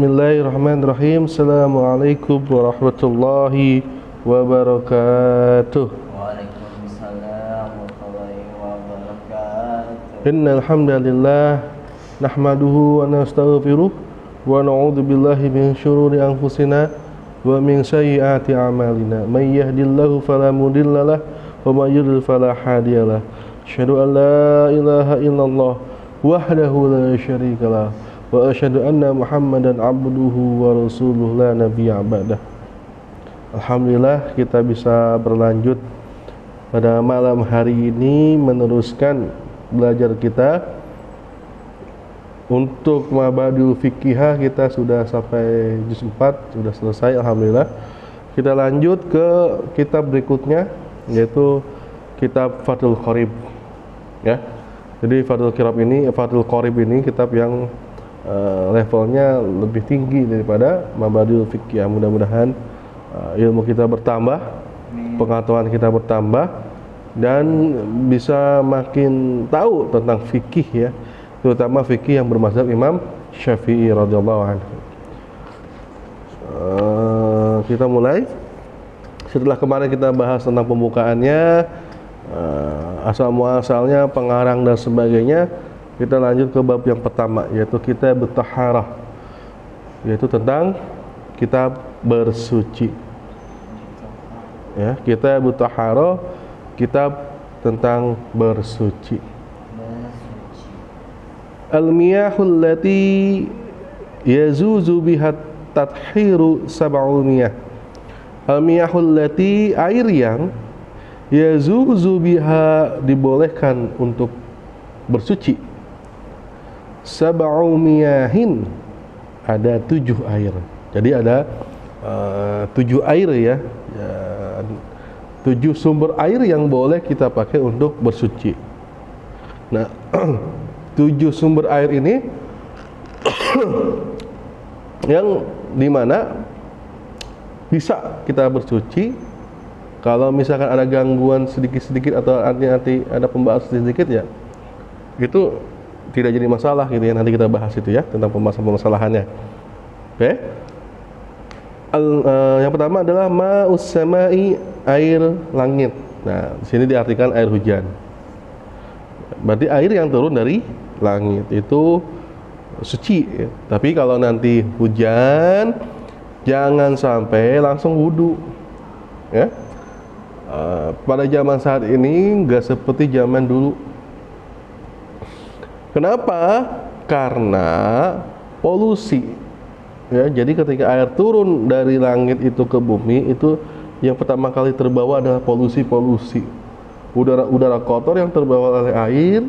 Bismillahirrahmanirrahim. Assalamualaikum warahmatullahi wabarakatuh. Waalaikumsalam warahmatullahi wabarakatuh. Innal hamdalillah nahmaduhu wa nastaghfiruh wa na'udzu billahi min syururi anfusina wa min sayyiati a'malina. May yahdihillahu fala mudhillalah wa may yudlil fala hadiyalah. Asyhadu an la ilaha illallah wahdahu la syarikalah wa asyhadu anna Muhammadan abduhu wa rasuluhu la nabiyya ba'dah. Alhamdulillah kita bisa berlanjut pada malam hari ini meneruskan belajar kita untuk Mabadiul Fiqhiyah. Kita sudah sampai juz 4, sudah selesai alhamdulillah. Kita lanjut ke kitab berikutnya yaitu kitab Fathul Qorib ya. Jadi Fathul Qorib ini kitab yang levelnya lebih tinggi daripada Mabadiul Fiqhiyah. Mudah-mudahan ilmu kita bertambah, pengetahuan kita bertambah, dan bisa makin tahu tentang fikih ya, terutama fikih yang bermazhab Imam Syafi'i radhiyallahu anhu. Kita mulai. Setelah kemarin kita bahas tentang pembukaannya, asal muasalnya, pengarang dan sebagainya, kita lanjut ke bab yang pertama yaitu kitab Taharah, yaitu tentang kitab bersuci. Ya, kitab Taharah, kitab tentang bersuci. Al-miyahul lati yazuzu bihat tathiru sab'umiyah. Al-miyahul lati, air yang yazuzu biha, dibolehkan untuk bersuci. Sab'umiyahin, ada 7 air. Jadi ada 7 air ya, 7 sumber air yang boleh kita pakai untuk bersuci. Nah, 7 sumber air ini yang dimana bisa kita bersuci kalau misalkan ada gangguan sedikit-sedikit atau nanti ada pembahasan sedikit ya, itu tidak jadi masalah gitu ya. Nanti kita bahas itu ya, tentang permasalahannya. Oke. Yang pertama adalah ma'us sama'i, air langit. Nah, di sini diartikan air hujan. Berarti air yang turun dari langit itu suci ya. Tapi kalau nanti hujan, jangan sampai langsung wudu ya. Pada zaman saat ini nggak seperti zaman dulu. Kenapa? Karena polusi ya. Jadi ketika air turun dari langit itu ke bumi, itu yang pertama kali terbawa adalah polusi. Udara kotor yang terbawa oleh air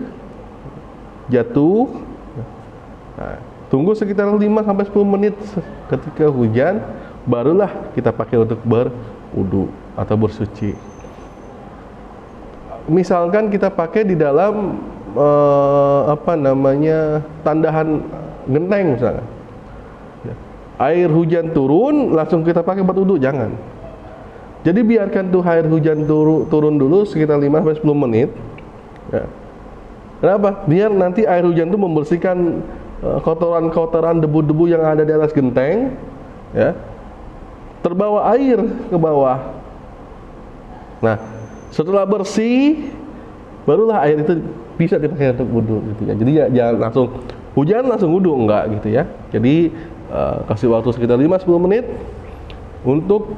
jatuh. Nah, tunggu sekitar 5-10 menit ketika hujan, barulah kita pakai untuk berwudu atau bersuci. Misalkan kita pakai di dalam tandahan genteng misalnya. Air hujan turun langsung kita pakai buat wudu, jangan. Jadi biarkan tuh air hujan turun dulu sekitar 5-10 menit ya. Kenapa? Biar nanti air hujan itu membersihkan kotoran-kotoran, debu-debu yang ada di atas genteng ya, terbawa air ke bawah. Nah, setelah bersih barulah air itu bisa dipakai untuk wudu gitu ya. Jadi ya, jangan langsung hujan langsung wudu, enggak gitu ya. Jadi kasih waktu sekitar 5-10 menit untuk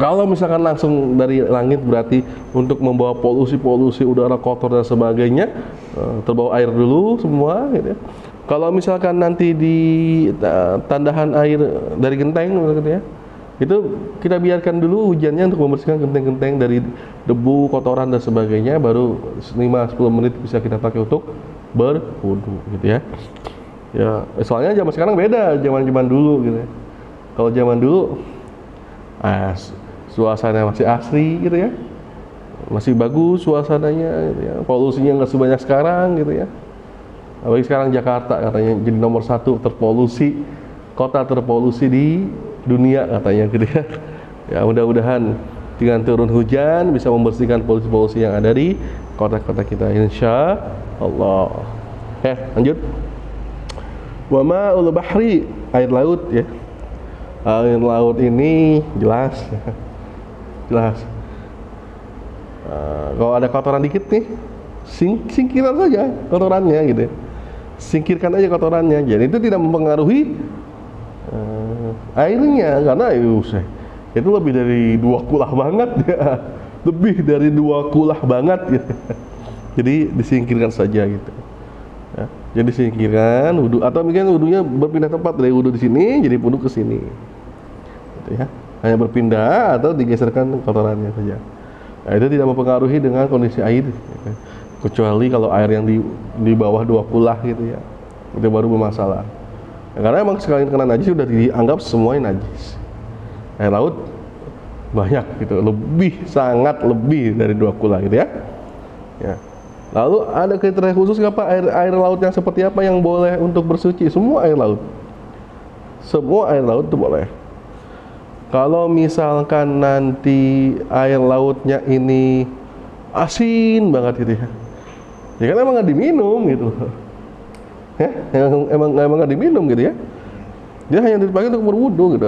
kalau misalkan langsung dari langit berarti untuk membawa polusi udara kotor dan sebagainya, terbawa air dulu semua gitu ya. Kalau misalkan nanti di tandahan air dari genteng gitu ya, itu kita biarkan dulu hujannya untuk membersihkan genteng-genteng dari debu, kotoran dan sebagainya, baru 5-10 menit bisa kita pakai untuk berwudu gitu ya. Ya, soalnya zaman sekarang beda zaman dulu gitu ya. Kalau zaman dulu suasana masih asri gitu ya, masih bagus suasananya gitu ya. Polusinya nggak sebanyak sekarang gitu ya. Apalagi sekarang Jakarta katanya jadi nomor 1 terpolusi, kota terpolusi di dunia katanya gitu ya. Ya, mudah-mudahan dengan turun hujan bisa membersihkan polusi-polusi yang ada di kota-kota kita insya Allah. Lanjut. Wa ma'ul bahri, air laut ya. Air laut ini jelas, jelas. Kalau ada kotoran dikit nih, singkirkan saja kotorannya gitu. Singkirkan aja kotorannya. Jadi itu tidak mempengaruhi airnya, karena itu lebih dari 2 kulah banget ya. Lebih dari 2 kulah banget gitu. Jadi disingkirkan saja gitu. Ya, jadi singkirkan wudhu, atau mungkin wudhunya berpindah tempat dari wudhu di sini jadi wudhu ke sini. Gitu ya. Hanya berpindah atau digeserkan kotorannya saja. Nah, itu tidak mempengaruhi dengan kondisi air, gitu. Kecuali kalau air yang di bawah 2 kulah gitu ya, itu baru bermasalah. Ya, karena emang sekali kena najis sudah dianggap semuanya najis. Air laut banyak gitu, sangat lebih dari 2 kulah gitu ya. Ya. Lalu ada kriteria khusus apa air laut yang seperti apa yang boleh untuk bersuci? Semua air laut itu boleh. Kalau misalkan nanti air lautnya ini asin banget gitu ya, ya kan emang nggak diminum gitu, ya emang nggak diminum gitu ya. Dia hanya dipakai untuk berwudu gitu,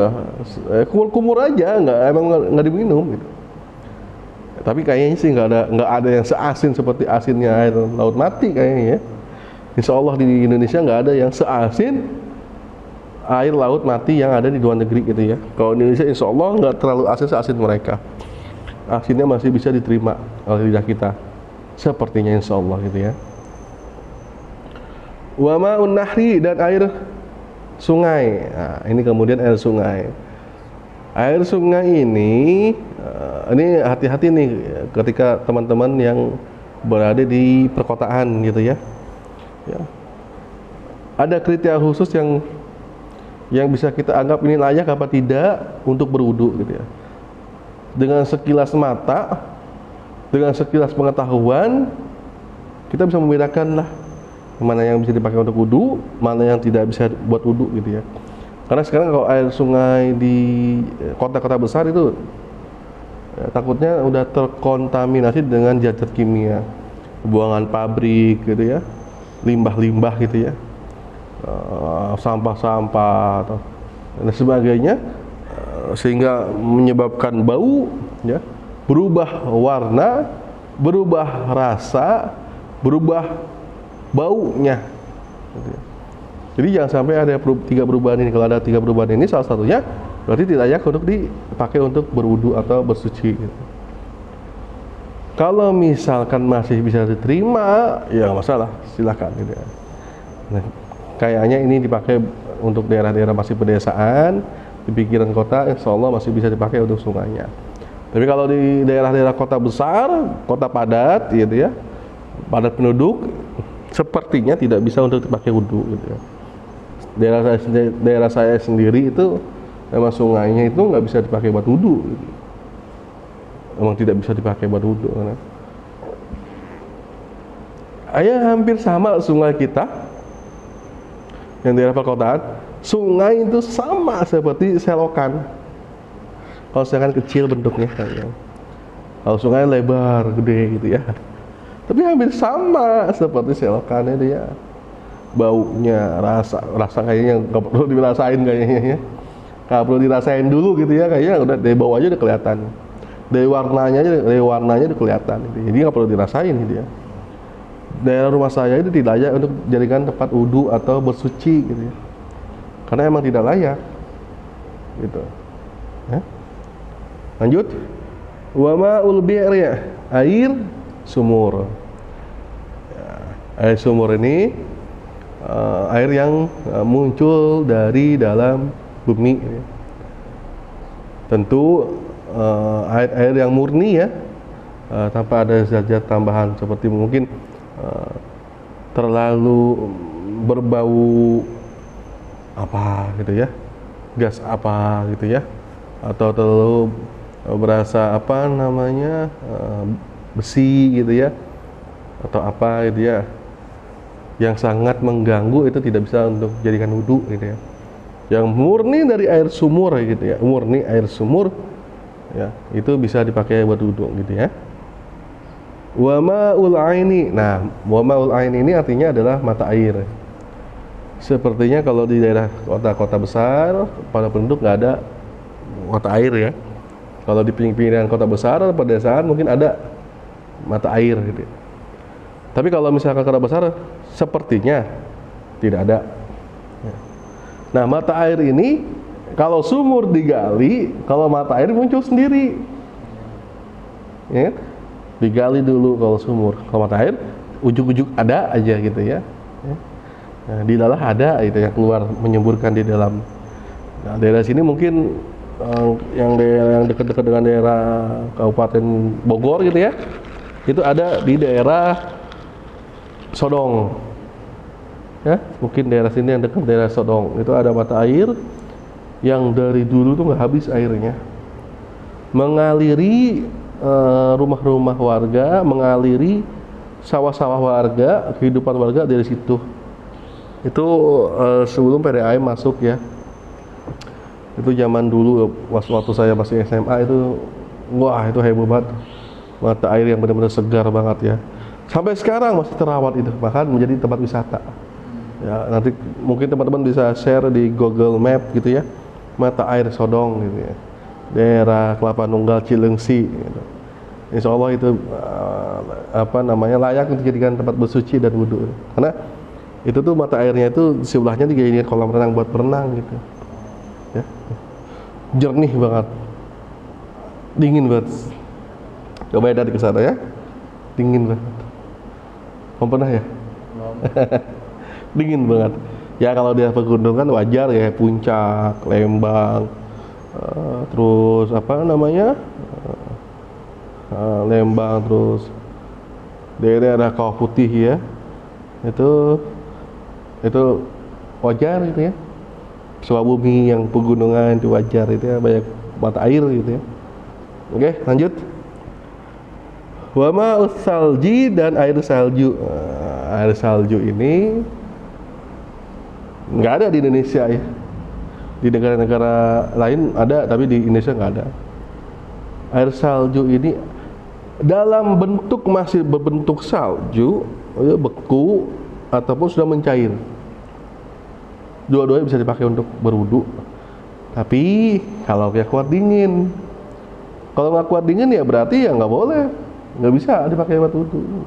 kumur aja, nggak diminum gitu. Tapi kayaknya sih nggak ada yang seasin seperti asinnya air laut mati kayaknya ya. Insya Allah di Indonesia nggak ada yang seasin air laut mati yang ada di luar negeri gitu ya. Kalau di Indonesia insya Allah nggak terlalu asin mereka. Asinnya masih bisa diterima oleh lidah kita. Sepertinya insya Allah gitu ya. Wa ma'un nahri, dan air sungai. Nah, ini kemudian air sungai. Air sungai ini hati-hati nih ketika teman-teman yang berada di perkotaan gitu ya. Ya. Ada kriteria khusus yang bisa kita anggap ini layak apa tidak untuk berwudu gitu ya. Dengan sekilas mata, dengan sekilas pengetahuan, kita bisa membedakan lah mana yang bisa dipakai untuk wudu, mana yang tidak bisa buat wudu gitu ya. Karena sekarang kalau air sungai di kota-kota besar itu takutnya udah terkontaminasi dengan zat-zat kimia, buangan pabrik gitu ya, limbah-limbah gitu ya. Sampah-sampah dan sebagainya, sehingga menyebabkan bau ya, berubah warna, berubah rasa, berubah baunya gitu ya. Jadi jangan sampai ada 3 perubahan ini. Kalau ada 3 perubahan ini, salah satunya berarti tidak layak untuk dipakai untuk berwudu atau bersuci gitu. Kalau misalkan masih bisa diterima, ya nggak masalah, silakan gitu ya. Nah, kayaknya ini dipakai untuk daerah-daerah masih pedesaan, di pinggiran kota, insya Allah masih bisa dipakai untuk sungainya. Tapi kalau di daerah-daerah kota besar, kota padat, gitu ya, padat penduduk, sepertinya tidak bisa untuk dipakai wudhu, gitu ya. Daerah saya sendiri itu, memang sungainya itu nggak bisa dipakai buat wudhu, gitu. Memang tidak bisa dipakai buat wudhu, karena hampir sama sungai kita yang daerah perkotaan. Sungai itu sama seperti selokan. Kalau selokan kecil bentuknya kayak, kalau sungai lebar, gede gitu ya. Tapi hampir sama seperti selokannya dia. Baunya, rasa kayaknya nggak perlu dirasain kayaknya ya. Nggak perlu dirasain dulu gitu ya, kayaknya udah dari bau aja udah kelihatan. Dari warnanya udah kelihatan gitu. Jadi nggak perlu dirasain gitu ya. Daerah rumah saya itu tidak layak untuk dijadikan tempat wudhu atau bersuci gitu ya. Karena emang tidak layak gitu ya. Lanjut, wa ma'ul bi'ri, air sumur ya. Air sumur ini air yang muncul dari dalam bumi ya. Tentu air yang murni ya, tanpa ada zat-zat tambahan seperti mungkin terlalu berbau apa gitu ya, gas apa gitu ya, atau terlalu berasa apa namanya besi gitu ya, atau apa gitu ya, yang sangat mengganggu, itu tidak bisa untuk jadikan wudhu gitu ya. Yang murni dari air sumur gitu ya, murni air sumur ya, itu bisa dipakai buat wudhu gitu ya. Wa ma'ul aini. Nah, wa ma'ul aini ini artinya adalah mata air. Sepertinya kalau di daerah kota-kota besar, pada penduduk nggak ada mata air ya. Kalau di pinggiran kota besar atau pedesaan mungkin ada mata air gitu. Tapi kalau misalkan kota besar, sepertinya tidak ada. Nah, mata air ini kalau sumur digali, kalau mata air muncul sendiri. Ya, digali dulu kalau sumur. Kalau mata air, ujung-ujung ada aja gitu ya. Nah, di dalam ada itu yang keluar menyemburkan di dalam. Nah, daerah sini mungkin yang dekat-dekat dengan daerah Kabupaten Bogor gitu ya, itu ada di daerah Sodong. Ya, mungkin daerah sini yang dekat daerah Sodong itu ada mata air yang dari dulu tuh nggak habis airnya, mengaliri rumah-rumah warga, mengaliri sawah-sawah warga, kehidupan warga dari situ. Itu sebelum PDAM masuk ya. Itu zaman dulu waktu saya masih SMA itu, wah itu heboh banget. Mata air yang benar-benar segar banget ya. Sampai sekarang masih terawat itu, bahkan menjadi tempat wisata. Ya, nanti mungkin teman-teman bisa share di Google Map gitu ya. Mata air Sodong gitu ya. Daerah Kelapa Nunggal Cilengsi gitu. Insya Allah itu layak untuk dijadikan tempat bersuci dan wudhu. Karena itu tuh mata airnya itu sebelahnya dijadikan kolam renang buat berenang gitu. Ya. Jernih banget. Dingin banget. Coba ya dari ke sana ya. Dingin banget. Kamu pernah ya? Dingin banget. Ya kalau di pegunungan wajar ya, Puncak, Lembang, terus Lembang, terus daerah Kawah Putih ya, itu wajar gitu ya. Sukabumi yang pegunungan itu wajar itu ya, banyak mata air gitu ya. Oke, lanjut. Wama salji dan air salju. Air salju ini nggak ada di Indonesia ya. Di negara-negara lain ada, tapi di Indonesia nggak ada. Air salju ini dalam bentuk masih berbentuk salju, beku ataupun sudah mencair. Dua-duanya bisa dipakai untuk berwudu. Tapi kalau dia kuat dingin, kalau nggak kuat dingin ya berarti ya nggak boleh, nggak bisa dipakai buat wudu.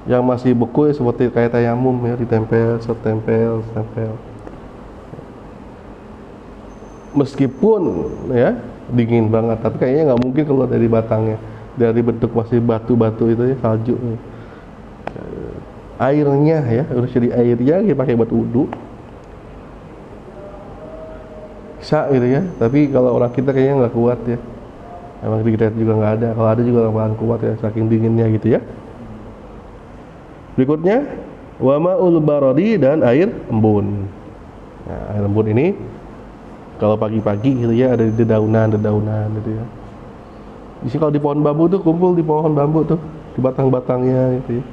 Yang masih beku ya seperti kayak tayamum ya, ditempel, setempel. Meskipun ya dingin banget, tapi kayaknya nggak mungkin keluar dari batangnya, dari bentuk masih batu-batu itu ya, salju. Airnya ya, harus jadi airnya dipakai buat wudu. Bisa gitu ya, tapi kalau orang kita kayaknya nggak kuat ya. Emang di kita juga nggak ada, kalau ada juga nggak bakalan kuat ya, saking dinginnya gitu ya. Berikutnya, wama'ul baradi dan air embun. Nah, air embun ini kalau pagi-pagi gitu ya, ada di dedaunan gitu ya. Di sini kalau di pohon bambu tuh, kumpul di pohon bambu tuh, di batang-batangnya gitu ya.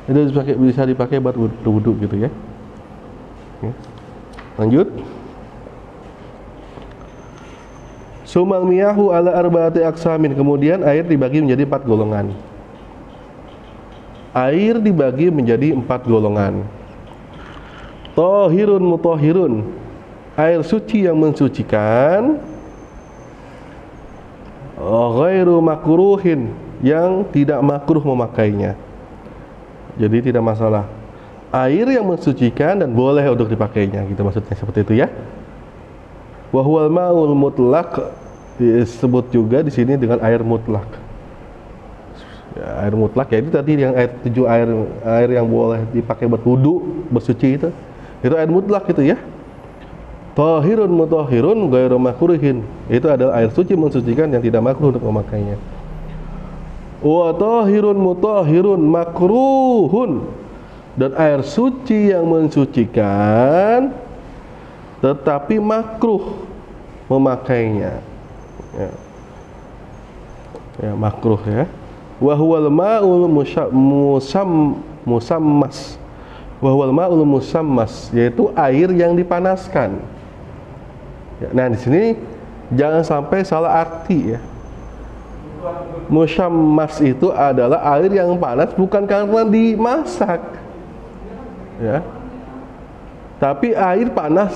Itu bisa dipakai buat wudhu gitu ya. Oke. Lanjut. Sumal miyahu ala arba'ati aqsamin. Kemudian air dibagi menjadi 4 golongan. Air dibagi menjadi 4 golongan. Tahirun mutahhirun. Air suci yang mensucikan. Ghairu makruhin, yang tidak makruh memakainya. Jadi tidak masalah. Air yang mensucikan dan boleh untuk dipakainya, gitu maksudnya, seperti itu ya. Wa huwal ma'ul mutlaq, disebut juga di sini dengan air mutlak. Ya, air mutlak ya itu tadi yang air 7 air yang boleh dipakai buat wudu, bersuci itu air mutlak gitu ya. Tahirun mutahhirun ghairu makruhin, itu adalah air suci mensucikan yang tidak makruh untuk memakainya. Wa tahirun mutahhirun makruhun, dan air suci yang mensucikan tetapi makruh memakainya. Ya, makruh ya. Wa huwal ma'ul musammas. Wa huwal ma'ul musammas, yaitu air yang dipanaskan. Ya, nah di sini jangan sampai salah arti ya. Musammas itu adalah air yang panas bukan karena dimasak. Ya. Tapi airnya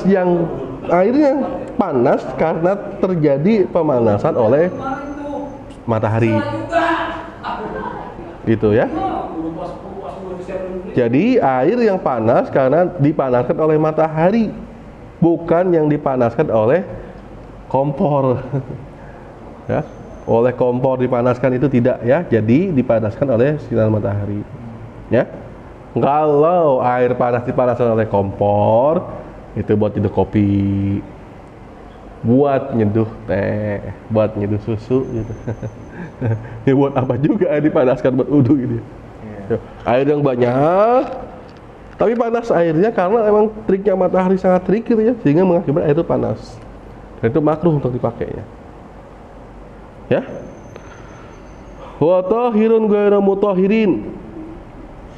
panas karena terjadi pemanasan oleh matahari. Itu ya. Jadi air yang panas karena dipanaskan oleh matahari, bukan yang dipanaskan oleh kompor. Ya, oleh kompor dipanaskan itu tidak ya. Jadi dipanaskan oleh sinar matahari. Ya. Kalau air panas dipanaskan oleh kompor, itu buat nyeduh kopi, buat nyeduh teh, buat nyeduh susu gitu. Ya buat apa juga air dipanaskan buat wudu gitu. Iya. Air yang banyak, tapi panas airnya karena emang triknya matahari sangat trik gitu ya, sehingga mengakibatkan air itu panas. Dan itu makruh untuk dipakai ya. Ya. Wa tahirun ghairu mutahhirin.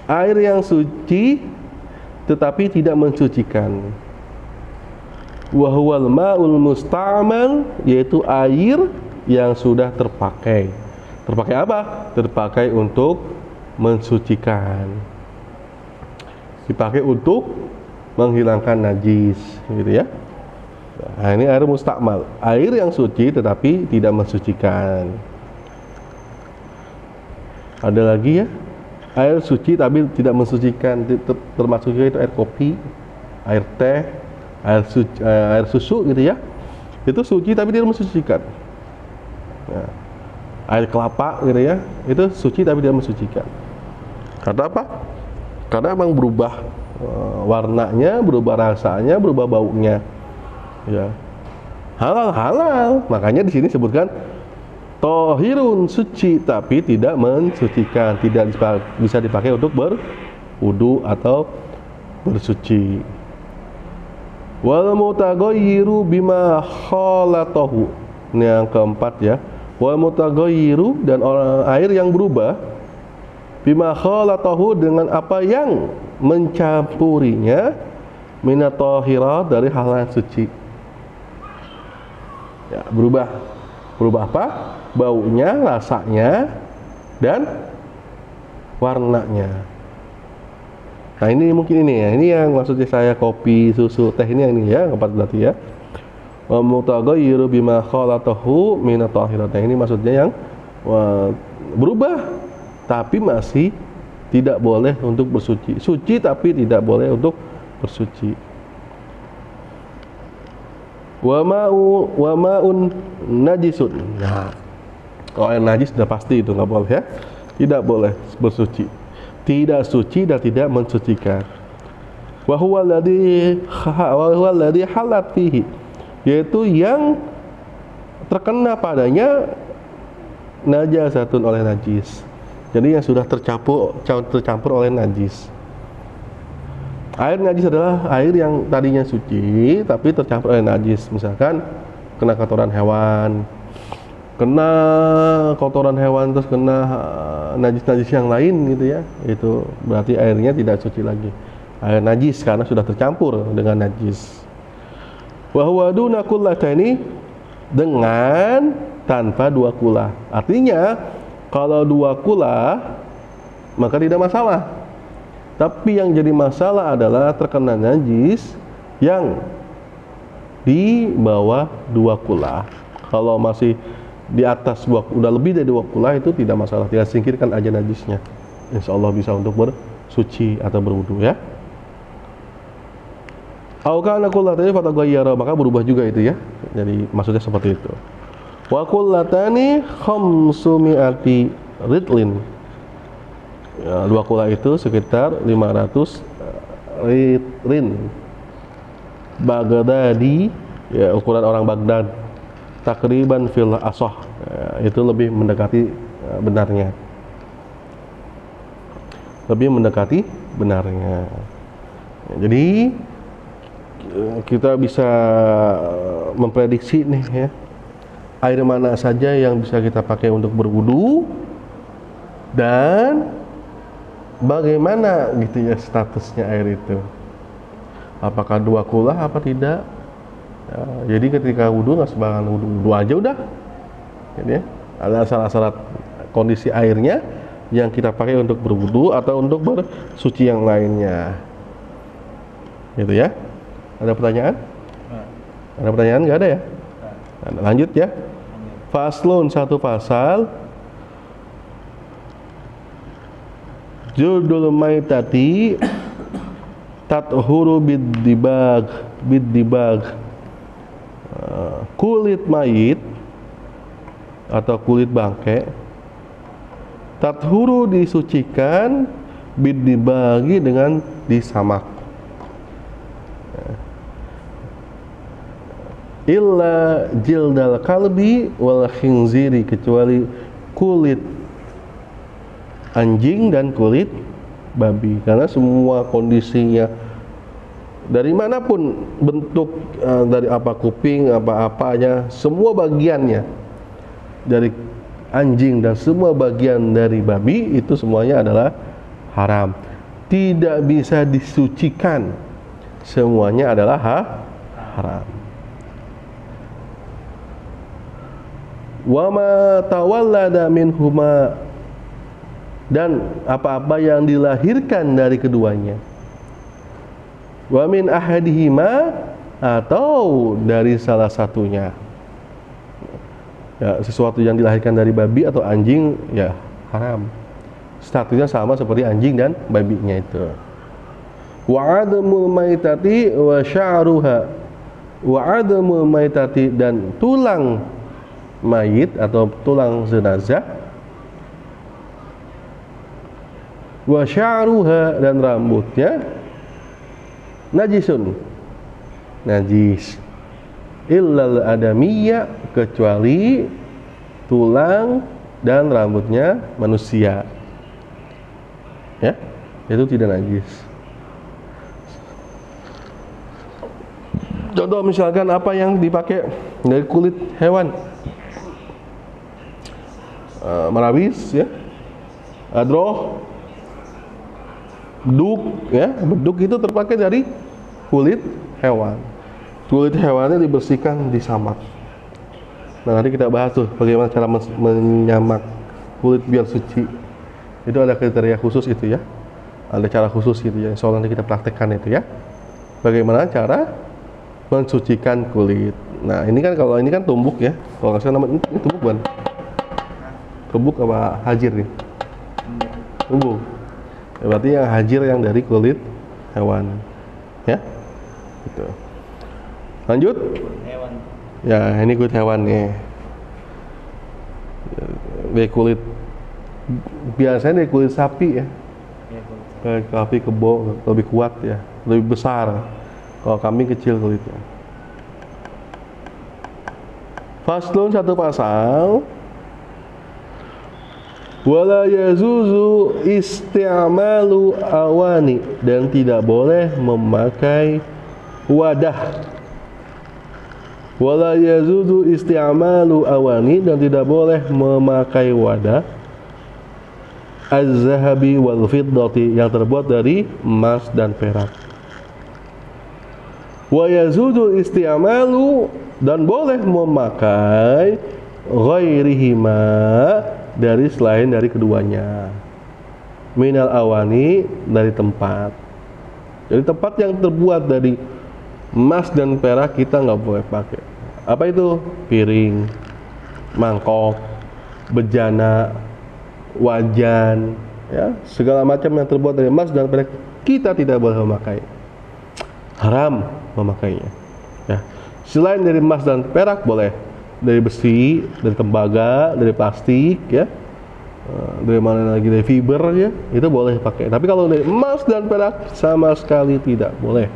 Air yang suci tetapi tidak mensucikan. Wa huwal ma'ul musta'mal, yaitu air yang sudah terpakai. Terpakai apa? Terpakai untuk mensucikan. Dipakai untuk menghilangkan najis, gitu ya. Nah, ini air musta'mal, air yang suci tetapi tidak mensucikan. Ada lagi ya? Air suci tapi tidak mensucikan, termasuk juga itu air kopi, air teh, air susu gitu ya. Itu suci tapi tidak mensucikan. Nah, air kelapa gitu ya, itu suci tapi tidak mensucikan. Karena apa? Karena emang berubah warnanya, berubah rasanya, berubah baunya. Ya. Halal, makanya di sini sebutkan tohirun, suci tapi tidak mensucikan, tidak bisa dipakai untuk berwudu atau bersuci. Wal mutaghayyiru bima khalatahu. Ini yang keempat ya. Wal mutaghayyiru, dan air yang berubah bima khalatahu, dengan apa yang mencampurinya, minat tohirat, dari hal yang suci. Ya, berubah apa? Baunya, rasanya, dan warnanya. Nah ini mungkin ini ya, ini yang maksudnya saya kopi, susu, teh ini ya, keempat berarti ya. Wa mutaghayyiru bima khalatahu minat tahirat. Nah ini maksudnya yang berubah tapi masih tidak boleh untuk bersuci. Suci tapi tidak boleh untuk bersuci. Wa ma'un najisun. Nah, kalau air najis sudah pasti itu nggak boleh ya, tidak boleh bersuci, tidak suci dan tidak mensucikan. Wa huwa alladhi halat fihi, yaitu yang terkena padanya najasatun, oleh najis. Jadi yang sudah tercampur oleh najis. Air najis adalah air yang tadinya suci tapi tercampur oleh najis. Misalkan kena kotoran hewan, terus kena najis-najis yang lain gitu ya, itu berarti airnya tidak suci lagi, air najis karena sudah tercampur dengan najis. Wa huwa duna kullataini, dengan tanpa dua kulah. Artinya kalau dua kulah maka tidak masalah, tapi yang jadi masalah adalah terkena najis yang di bawah dua kulah. Kalau masih di atas udah lebih dari 2 kulah itu tidak masalah, tinggal singkirkan aja najisnya, insya Allah bisa untuk bersuci atau berwudu ya. Aukana kullatani fataghayyara, maka berubah juga itu ya, jadi maksudnya seperti itu. Wa kullatani khamsumi'ati ritlin, ya, 2 kulah itu sekitar 500 ritrin Baghdadi, ya, ukuran orang Baghdad. Takriban fil asoh, ya, itu lebih mendekati benarnya, ya, jadi kita bisa memprediksi nih ya, air mana saja yang bisa kita pakai untuk berwudu dan bagaimana gitu ya statusnya air itu, apakah 2 kulah apa tidak. Ya, jadi ketika wudhu nggak sembarangan wudhu aja udah, jadi ya, ada syarat-syarat kondisi airnya yang kita pakai untuk berwudhu atau untuk bersuci yang lainnya, gitu ya. Ada pertanyaan? Nah, Ada pertanyaan? Nggak ada ya? nah, Nah, lanjut ya. lanjut. Faslun, satu pasal. Judul maitati tathuru bid-dibag. Kulit mayit atau kulit bangke tathuru disucikan bid-dibagi dengan disamak. Illa jildal kalbi wal khinziri, kecuali kulit anjing dan kulit babi, karena semua kondisinya dari manapun bentuk, dari apa kuping, apa-apanya, semua bagiannya dari anjing dan semua bagian dari babi itu semuanya adalah haram, tidak bisa disucikan, semuanya adalah haram. Wa ma tawallada minhuma, dan apa-apa yang dilahirkan dari keduanya. Wa min ahadihima, atau dari salah satunya. Ya, sesuatu yang dilahirkan dari babi atau anjing ya haram. Statusnya sama seperti anjing dan babinya itu. Wa adamul maitati wa sya'ruha. Wa adamul maitati, dan tulang mayit atau tulang jenazah, wa sya'ruha, dan rambutnya, najisun, najis, illal adamiyya, kecuali tulang dan rambutnya manusia, ya, itu tidak najis. Contoh misalkan apa yang dipakai dari kulit hewan, marawis, ya, adroh, beduk, ya, beduk itu terpakai dari kulit hewan. Kulit hewannya dibersihkan, disamak. Nah, nanti kita bahas tuh bagaimana cara menyamak kulit biar suci. Itu ada kriteria khusus itu ya, ada cara khusus gitu ya. Soalnya nanti kita praktekkan itu ya, bagaimana cara mensucikan kulit. Nah, ini kan kalau ini kan tumbuk ya, kalau nggak salah namanya ini tumbuk bukan? Tumbuk apa hajir nih? Tumbuk. Ya, berarti yang hajir yang dari kulit hewan, ya. Gitu. Lanjut. Hewan. Ya, ini kulit hewan nih. Dari kulit, biasanya dari kulit sapi ya. Ya, kulit. Kayak sapi kebo lebih kuat ya, lebih besar. Kalau kambing kecil kulitnya. Faslun, satu pasal. Wala yazuzu isti'malu awani, dan tidak boleh memakai wadah. Wala yazuzu isti'malu awani, dan tidak boleh memakai wadah az-zahabi wal fiddati, yang terbuat dari emas dan perak. Wa yazuzu isti'malu, dan boleh memakai ghairihima, dari selain dari keduanya, minal awani, dari tempat. Jadi tempat yang terbuat dari emas dan perak kita nggak boleh pakai. Apa itu? Piring, mangkok, bejana, wajan, ya, segala macam yang terbuat dari emas dan perak kita tidak boleh memakai. Haram memakainya. Ya. Selain dari emas dan perak boleh. Dari besi, dari tembaga, dari plastik, ya, dari mana lagi, dari fiber, ya, itu boleh pakai. Tapi kalau dari emas dan perak sama sekali tidak boleh.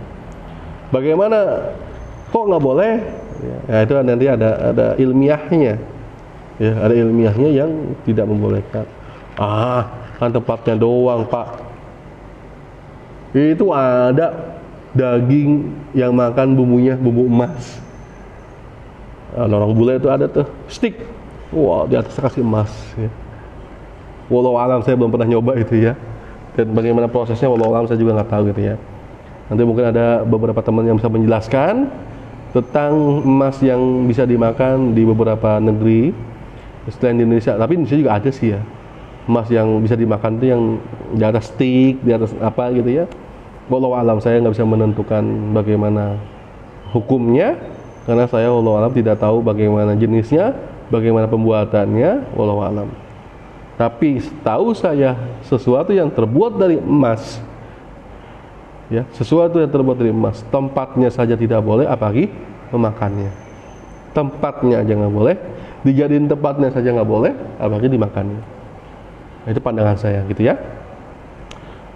Bagaimana? Kok nggak boleh? Ya, itu nanti ada ilmiahnya, ya, ada ilmiahnya yang tidak membolehkan. Kan tempatnya doang, Pak. Itu ada daging yang makan bumbunya bumbu emas. Orang bule itu ada tuh stick, wah, di atas kasih emas ya. Walau alam, saya belum pernah nyoba itu ya, dan bagaimana prosesnya walau alam saya juga nggak tahu gitu ya. Nanti mungkin ada beberapa teman yang bisa menjelaskan tentang emas yang bisa dimakan di beberapa negeri selain di Indonesia. Tapi di Indonesia juga ada sih ya, emas yang bisa dimakan itu yang di atas stick, di atas apa gitu ya. Wallahu alam, saya nggak bisa menentukan bagaimana hukumnya karena saya wallahu alam tidak tahu bagaimana jenisnya, bagaimana pembuatannya, wallahu alam. Tapi tahu saya sesuatu yang terbuat dari emas, ya, sesuatu yang terbuat dari emas, tempatnya saja tidak boleh, apalagi memakannya. Tempatnya aja nggak boleh, dijadiin tempatnya saja nggak boleh, apalagi dimakannya. Itu pandangan saya, gitu ya.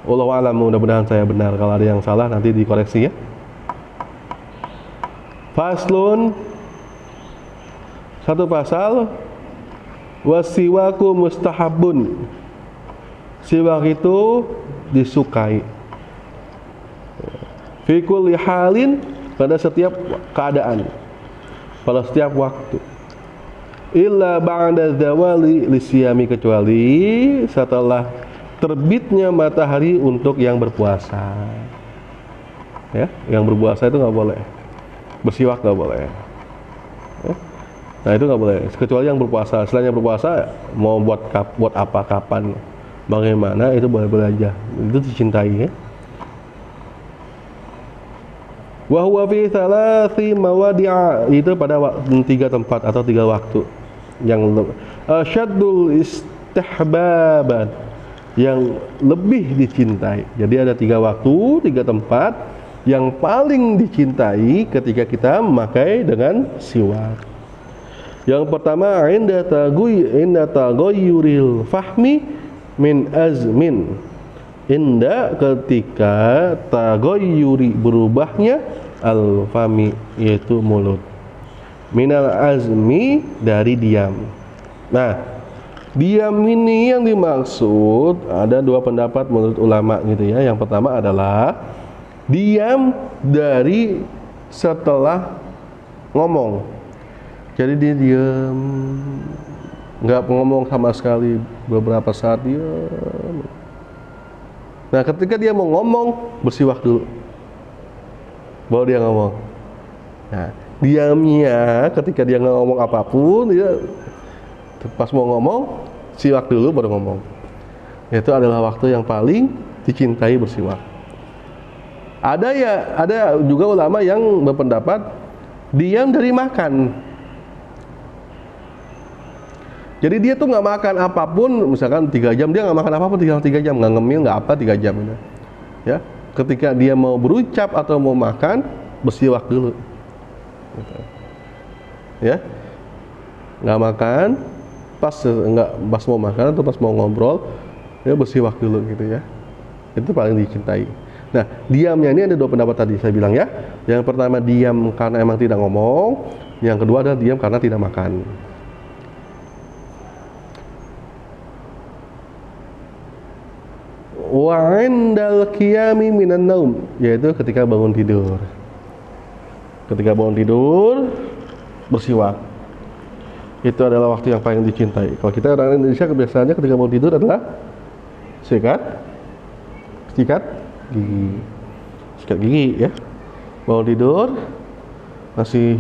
Wallahu a'lam, mudah-mudahan saya benar. Kalau ada yang salah nanti dikoreksi ya. Faslun, satu pasal, wasiwaku mustahabun. Siwak itu disukai. Fi kulli halin, pada setiap keadaan, pada setiap waktu. Illa ba'da zawali lisyami, kecuali setelah terbitnya matahari untuk yang berpuasa. Ya, yang berpuasa itu nggak boleh. Bersiwak nggak boleh. Ya. Nah itu nggak boleh. Kecuali yang berpuasa. Selain yang berpuasa, mau buat apa, kapan, bagaimana, itu boleh-boleh aja. Itu dicintai ya. Wa huwa fi thalathi mawadi'a, itu pada 3 tempat atau 3 waktu yang syaddul istihbaban, yang lebih dicintai. Jadi ada 3 waktu, 3 tempat yang paling dicintai ketika kita memakai dengan siwak. Yang pertama, inda taghayyuril fahmi min azmin, inda ketika taghayyuri, berubahnya, al-fami, yaitu mulut, minal azmi, dari diam. Nah, diam ini yang dimaksud, ada 2 pendapat menurut ulama gitu ya. Yang pertama adalah diam dari setelah ngomong. Jadi dia diam, nggak ngomong sama sekali beberapa saat, diam. Nah, ketika dia mau ngomong, bersiwak dulu baru dia ngomong. Nah, diamnya ketika dia nggak ngomong apapun, dia pas mau ngomong, siwak dulu baru ngomong. Itu adalah waktu yang paling dicintai bersiwak. Ada juga ulama yang berpendapat diam dari makan. Jadi dia tuh nggak makan apapun, misalkan 3 jam dia nggak makan apapun, tinggal 3 jam, nggak ngemil, nggak apa, 3 jam itu. Ya, ketika dia mau berucap atau mau makan, bersiwak dulu. Gitu. Ya, nggak makan, pas mau makan atau pas mau ngobrol, ya bersiwak dulu gitu ya. Itu paling dicintai. Nah, diamnya ini ada 2 pendapat tadi saya bilang ya. Yang pertama diam karena emang tidak ngomong, yang kedua adalah diam karena tidak makan. Wa 'indal qiyami minan naum, yaitu ketika bangun tidur. Ketika bangun tidur bersiwak. Itu adalah waktu yang paling dicintai. Kalau kita orang Indonesia kebiasaannya ketika bangun tidur adalah sikat gigi ya. Bangun tidur masih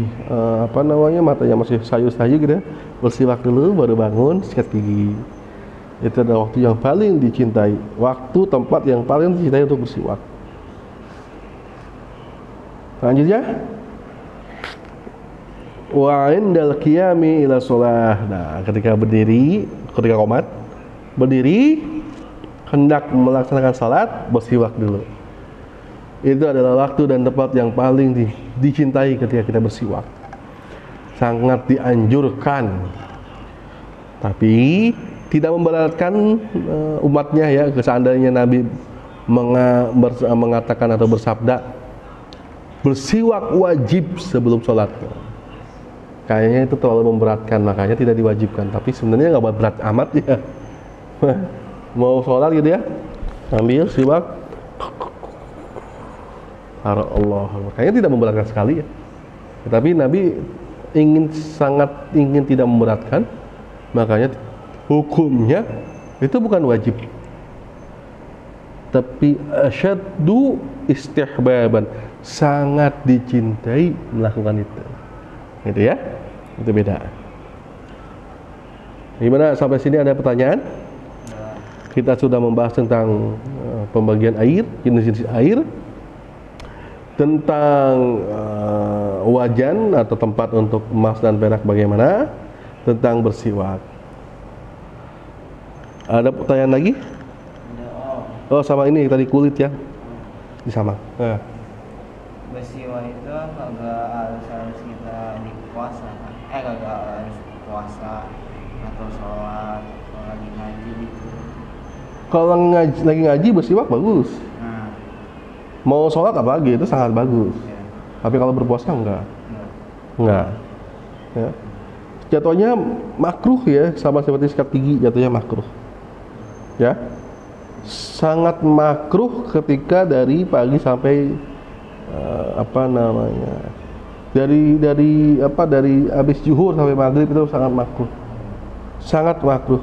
matanya masih sayu-sayu gitu ya. Bersiwak dulu baru bangun, sikat gigi. Itu adalah waktu yang paling dicintai, waktu tempat yang paling dicintai untuk bersiwak. Selanjutnya, wa 'indal qiyami ila shalah. Nah, ketika berdiri, ketika qomat, berdiri hendak melaksanakan salat, bersiwak dulu. Itu adalah waktu dan tempat yang paling dicintai ketika kita bersiwak. Sangat dianjurkan. Tapi tidak memberatkan umatnya ya. Seandainya Nabi mengatakan atau bersabda bersiwak wajib sebelum sholat, kayaknya itu terlalu memberatkan, makanya tidak diwajibkan. Tapi sebenarnya nggak berat amat ya. Mau sholat gitu ya, ambil siwak, Allah, kayaknya tidak memberatkan sekali ya. Tapi Nabi sangat ingin tidak memberatkan, makanya hukumnya itu bukan wajib, tapi asyaddu istihbaban, sangat dicintai melakukan itu. Gitu ya, itu beda. Gimana sampai sini, ada pertanyaan? Kita sudah membahas tentang pembagian air, jenis-jenis air. Tentang wajan atau tempat untuk emas dan perak bagaimana? Tentang bersiwak. Ada pertanyaan lagi? Ada, Oh, sama ini tadi kulit ya. Sama. Nah. bersiwak itu kagak harus kita di puasa kan? Kagak harus puasa atau sholat kalau lagi ngaji gitu. Kalau lagi ngaji bersiwak bagus. Nah, Mau sholat apalagi itu sangat bagus. ya, Tapi kalau berpuasa enggak. enggak. Enggak. Ya. Jatuhnya makruh ya, sama seperti sikat gigi jatuhnya makruh. Ya. Sangat makruh ketika dari pagi sampai dari habis zuhur sampai maghrib itu sangat makruh. Sangat makruh.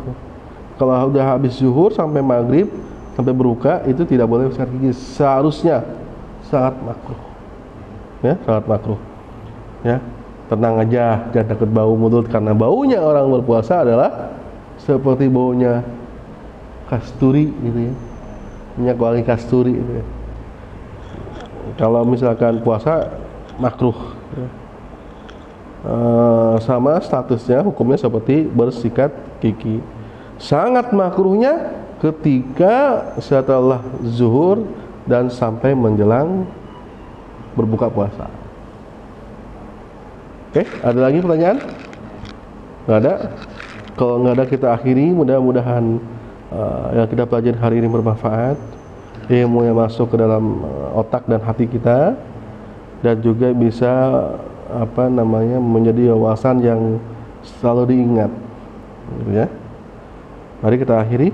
Kalau udah habis zuhur sampai maghrib sampai berbuka itu tidak boleh sikat gigi. Seharusnya sangat makruh. Ya, sangat makruh. Ya, tenang aja, jangan takut bau mulut karena baunya orang berpuasa adalah seperti baunya kasturi gitu ya. Minyak wangi kasturi gitu ya. Kalau misalkan puasa makruh ya. Sama statusnya hukumnya seperti bersikat gigi. Sangat makruhnya ketika setelah zuhur dan sampai menjelang berbuka puasa. Oke, ada lagi pertanyaan? Nggak ada? Kalau nggak ada kita akhiri. Mudah-mudahan yang kita pelajari hari ini bermanfaat, ilmu yang masuk ke dalam otak dan hati kita, dan juga bisa menjadi wawasan yang selalu diingat, gitu ya. Mari kita akhiri.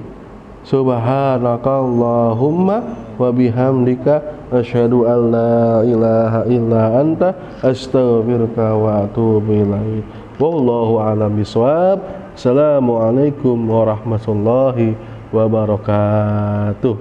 Subhanakallahumma wa bihamdika asyhadu an la ilaha illa anta astaghfiruka wa atubu ilaik. Wallahu a'lam bishawab. Assalamualaikum warahmatullahi wabarakatuh.